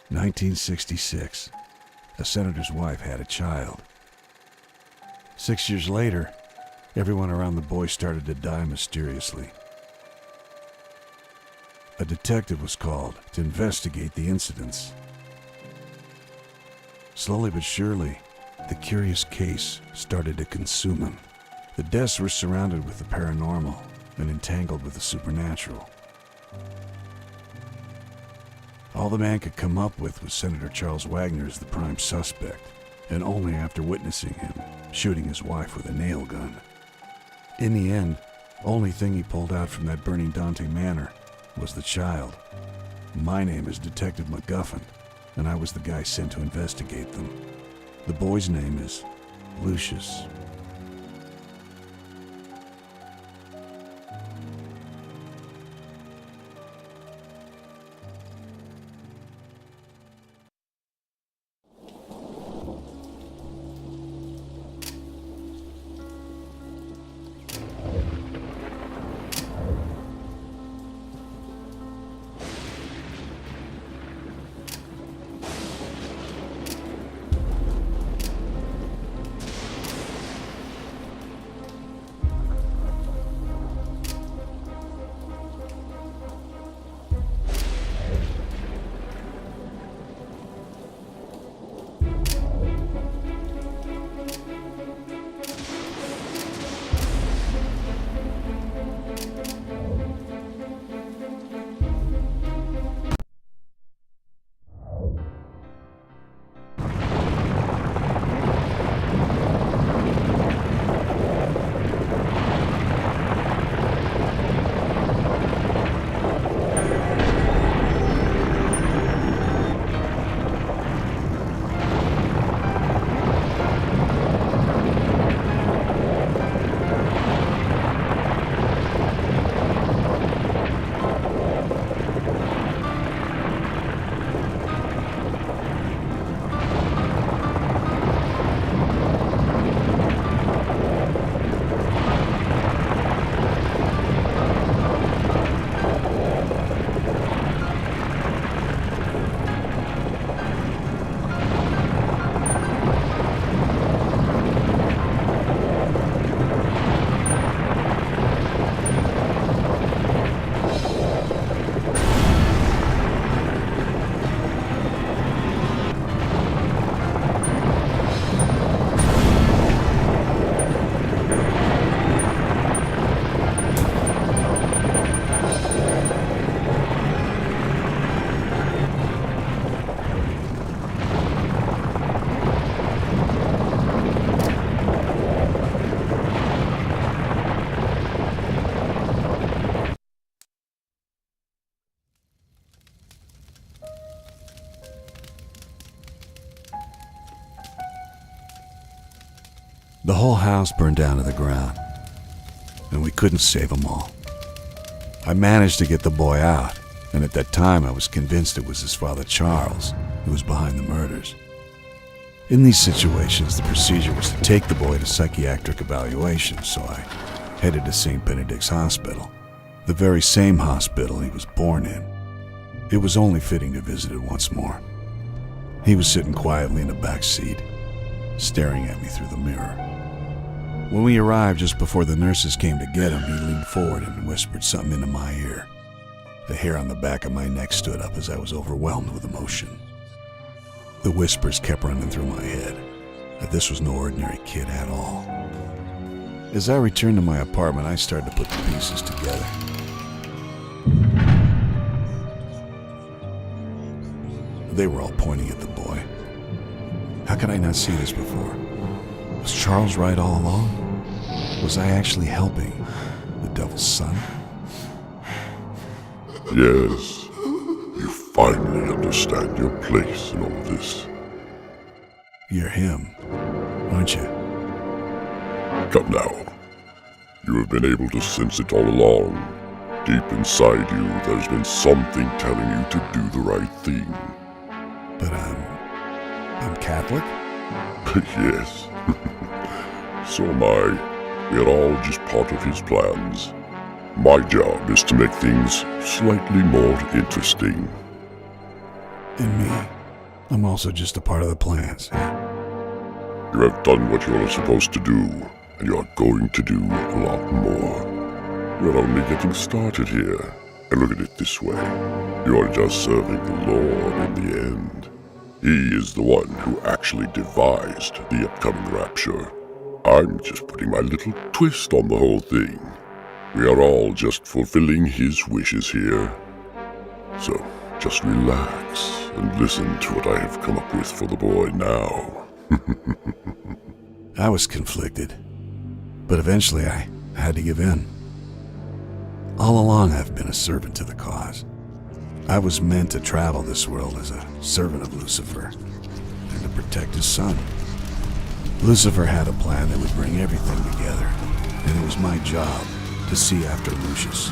1966. A senator's wife had a child. 6 years later, everyone around the boy started to die mysteriously. A detective was called to investigate the incidents. Slowly but surely, the curious case started to consume him. The deaths were surrounded with the paranormal and entangled with the supernatural. All the man could come up with was Senator Charles Wagner as the prime suspect, and only after witnessing him shooting his wife with a nail gun. In the end, only thing he pulled out from that burning Dante Manor was the child. My name is Detective MacGuffin, and I was the guy sent to investigate them. The boy's name is Lucius. The whole house burned down to the ground, and we couldn't save them all. I managed to get the boy out, and at that time I was convinced it was his father Charles who was behind the murders. In these situations, the procedure was to take the boy to psychiatric evaluation, so I headed to St. Benedict's Hospital, the very same hospital he was born in. It was only fitting to visit it once more. He was sitting quietly in the back seat, staring at me through the mirror. When we arrived just before the nurses came to get him, he leaned forward and whispered something into my ear. The hair on the back of my neck stood up as I was overwhelmed with emotion. The whispers kept running through my head that this was no ordinary kid at all. As I returned to my apartment, I started to put the pieces together. They were all pointing at the boy. How could I not see this before? Was Charles right all along? Was I actually helping the devil's son? Yes, you finally understand your place in all this. You're him, aren't you? Come now. You have been able to sense it all along. Deep inside you, there's been something telling you to do the right thing. But I'm Catholic? Yes. So am I. We are all just part of his plans. My job is to make things slightly more interesting. And me? I'm also just a part of the plans. You have done what you're supposed to do, and you're going to do a lot more. We're only getting started here, and look at it this way. You're just serving the Lord in the end. He is the one who actually devised the upcoming rapture. I'm just putting my little twist on the whole thing. We are all just fulfilling his wishes here. So, just relax and listen to what I have come up with for the boy now. I was conflicted, but eventually I had to give in. All along I've been a servant to the cause. I was meant to travel this world as a servant of Lucifer and to protect his son. Lucifer had a plan that would bring everything together, and it was my job to see after Lucius.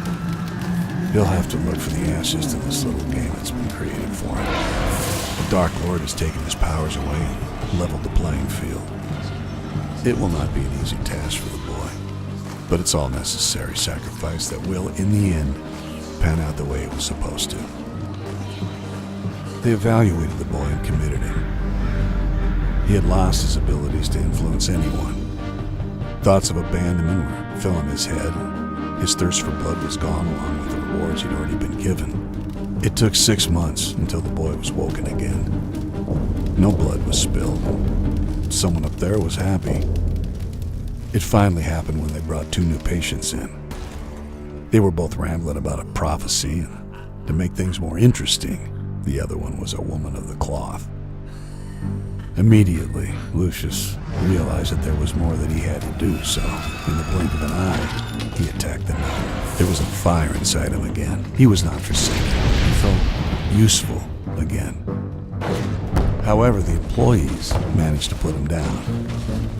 He'll have to look for the answers to this little game that's been created for him. The Dark Lord has taken his powers away and leveled the playing field. It will not be an easy task for the boy, but it's all necessary sacrifice that will, in the end, pan out the way it was supposed to. They evaluated the boy and committed him. He had lost his abilities to influence anyone. Thoughts of abandonment were filling his head. His thirst for blood was gone along with the rewards he'd already been given. It took 6 months until the boy was woken again. No blood was spilled. Someone up there was happy. It finally happened when they brought 2 new patients in. They were both rambling about a prophecy, and to make things more interesting, the other one was a woman of the cloth. Immediately, Lucius realized that there was more that he had to do, so in the blink of an eye, he attacked them. There was a fire inside him again. He was not forsaken. He felt useful again. However, the employees managed to put him down.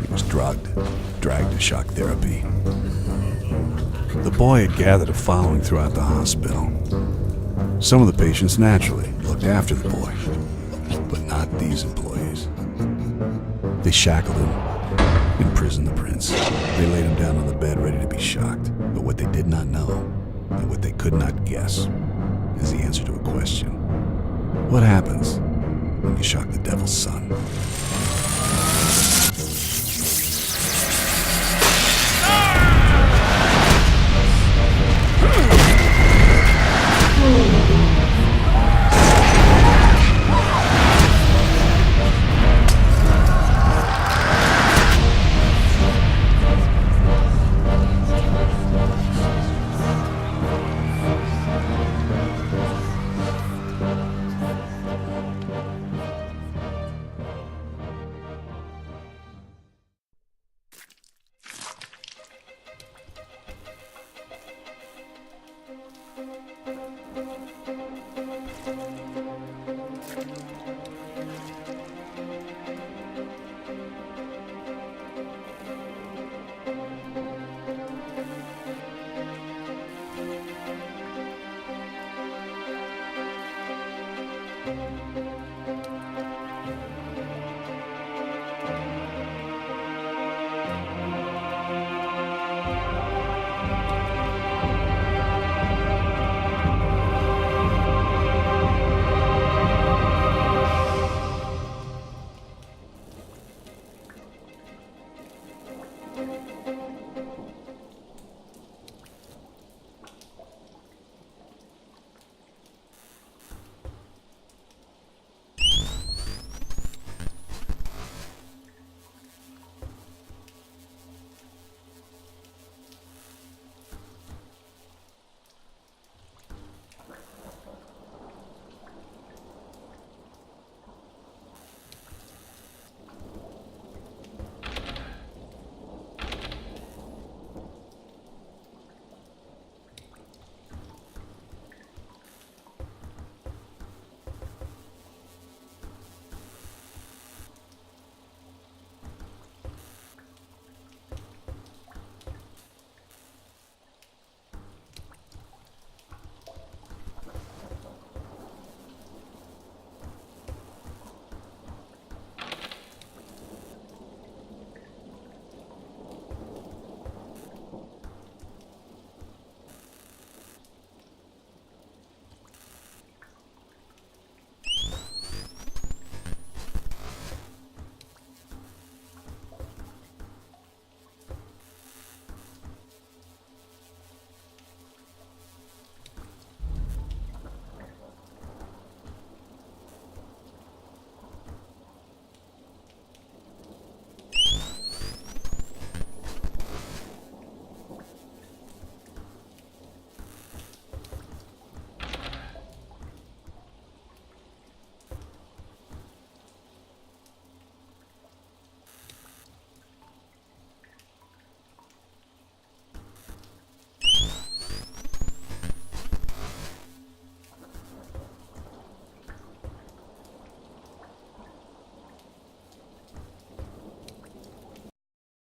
He was drugged, dragged to shock therapy. The boy had gathered a following throughout the hospital. Some of the patients naturally looked after the boy, but not these employees. They shackled him, imprisoned the prince. They laid him down on the bed ready to be shocked. But what they did not know, and what they could not guess, is the answer to a question. What happens when you shock the devil's son?